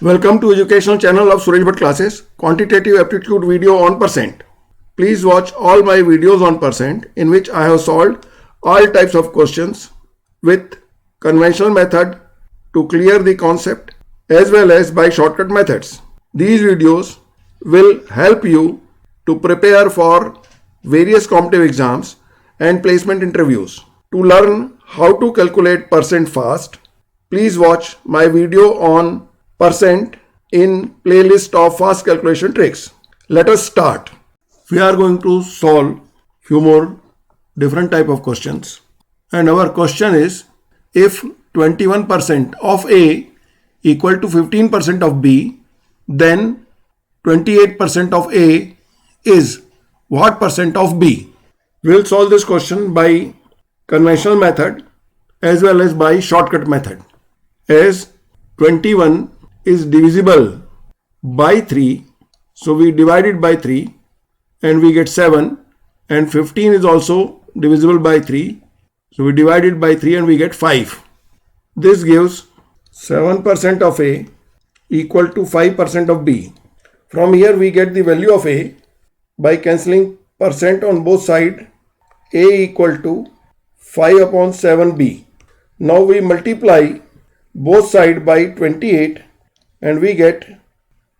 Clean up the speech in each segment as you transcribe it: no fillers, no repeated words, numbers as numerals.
Welcome to educational channel of Suresh Bhatt classes, quantitative aptitude video on percent. Please watch all my videos on percent in which I have solved all types of questions with conventional method to clear the concept as well as by shortcut methods. These videos will help you to prepare for various competitive exams and placement interviews. To learn how to calculate percent fast, please watch my video on percent in playlist of fast calculation tricks. Let us start. We are going to solve few more different type of questions, and our question is, if 21% of A equal to 15% of B, then 28% of A is what percent of B? We will solve this question by conventional method as well as by shortcut method. As 21 is divisible by 3, so we divide it by 3 and we get 7, and 15 is also divisible by 3, so we divide it by 3 and we get 5. This gives 7% of A equal to 5% of B. From here we get the value of A by cancelling percent on both sides. A equal to 5 upon 7B. Now we multiply both sides by 28 and we get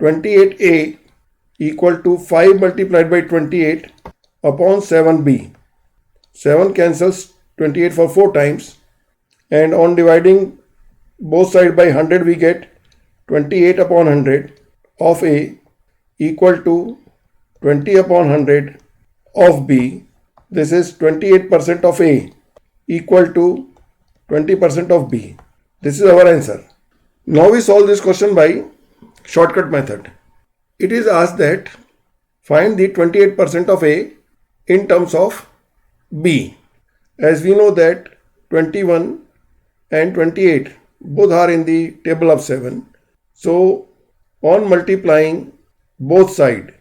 28A equal to 5 multiplied by 28 upon 7B. 7 cancels 28 for 4 times, and on dividing both sides by 100 we get 28 upon 100 of A equal to 20 upon 100 of B. This is 28% of A equal to 20% of B. This is our answer. Now we solve this question by shortcut method. It is asked that find the 28% of A in terms of B. As we know that 21 and 28 both are in the table of 7. So on multiplying both sides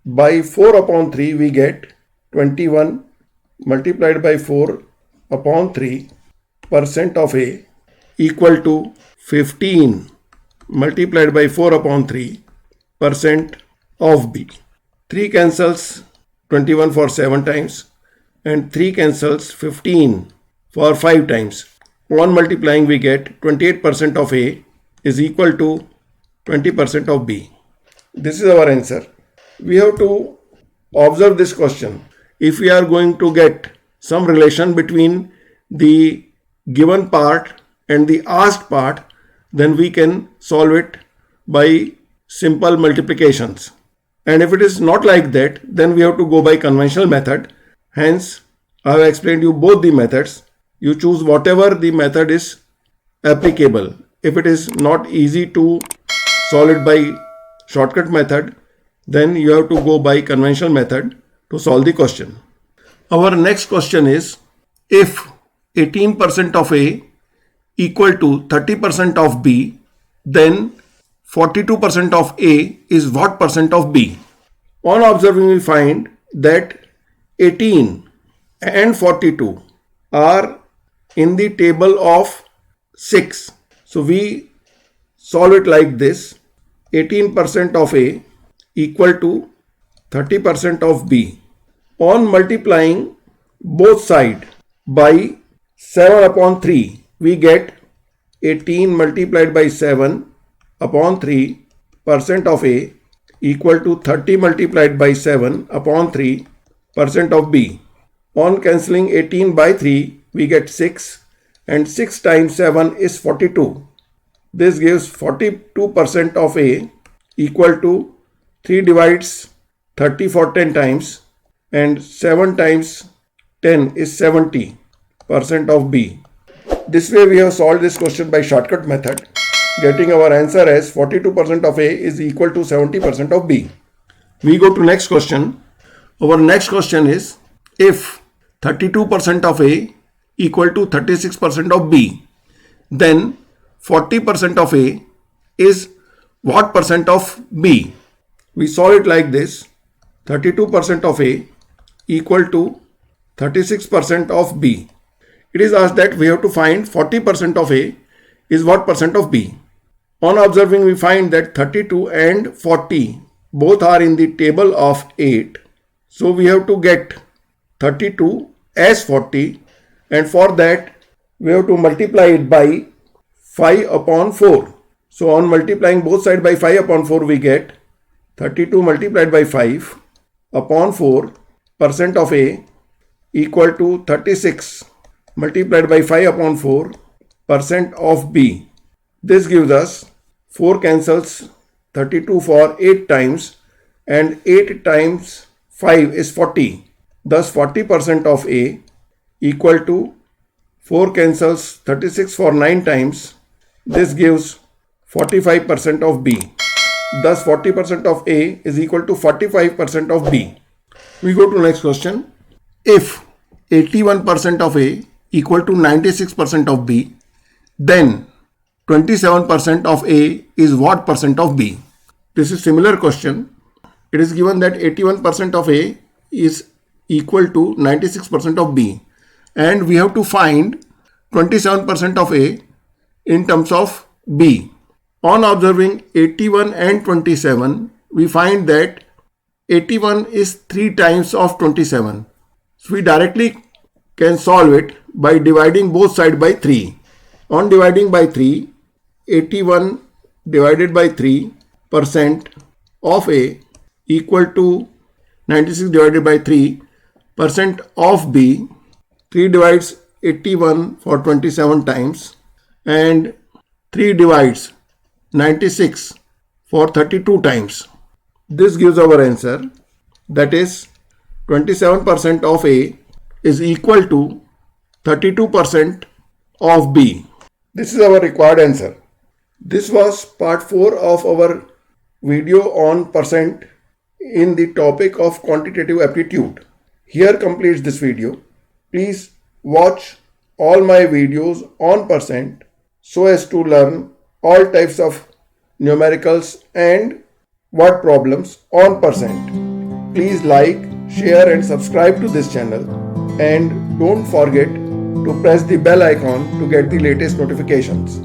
by 4 upon 3 we get 21 multiplied by 4 upon 3 percent of A equal to 15 multiplied by 4 upon 3 percent of B. 3 cancels 21 for 7 times and 3 cancels 15 for 5 times. On multiplying we get 28% of A is equal to 20% of B. This is our answer. We have to observe this question. If we are going to get some relation between the given part and the asked part, then we can solve it by simple multiplications. And if it is not like that, then we have to go by conventional method. Hence, I have explained you both the methods. You choose whatever the method is applicable. If it is not easy to solve it by shortcut method, then you have to go by conventional method to solve the question. Our next question is, if 18% of A equal to 30% of B, then 42% of A is what percent of B? On observing we find that 18 and 42 are in the table of 6. So we solve it like this. 18% of A equal to 30% of B. On multiplying both sides by 7 upon 3, we get 18 multiplied by 7 upon 3 percent of A equal to 30 multiplied by 7 upon 3 percent of B. On cancelling 18 by 3, we get 6, and 6 times 7 is 42. This gives 42% of A equal to 3 divides 30 for 10 times, and 7 times 10 is 70% of B. This way we have solved this question by shortcut method, getting our answer as 42% of A is equal to 70% of B. We go to next question. Our next question is, if 32% of A equal to 36% of B, then 40% of A is what percent of B? We solve it like this. 32% of A equal to 36% of B. It is asked that we have to find 40% of A is what percent of B. On observing, we find that 32 and 40 both are in the table of 8. So we have to get 32 as 40, and for that we have to multiply it by 5 upon 4. So on multiplying both sides by 5 upon 4, we get 32 multiplied by 5 upon 4 percent of A equal to 36 multiplied by 5 upon 4 percent of B. This gives us 4 cancels 32 for 8 times, and 8 times 5 is 40. Thus 40% of A equal to 4 cancels 36 for 9 times. This gives 45% of B. Thus 40% of A is equal to 45% of B. We go to next question. If 81% of A equal to 96% of B, then 27% of A is what percent of B? This is similar question. It is given that 81% of A is equal to 96% of B, and we have to find 27% of A in terms of B. On observing 81 and 27, we find that 81 is 3 times of 27. So we directly can solve it by dividing both sides by 3. On dividing by 3, 81 divided by 3% of A equal to 96 divided by 3% of B. 3 divides 81 for 27 times, and 3 divides 96 for 32 times. This gives our answer, that is 27% of A is equal to 32% of B. This is our required answer. This was part 4 of our video on percent in the topic of quantitative aptitude. Here completes this video. Please watch all my videos on percent so as to learn all types of numericals and word problems on percent. Please like, share and subscribe to this channel, and don't forget to press the bell icon to get the latest notifications.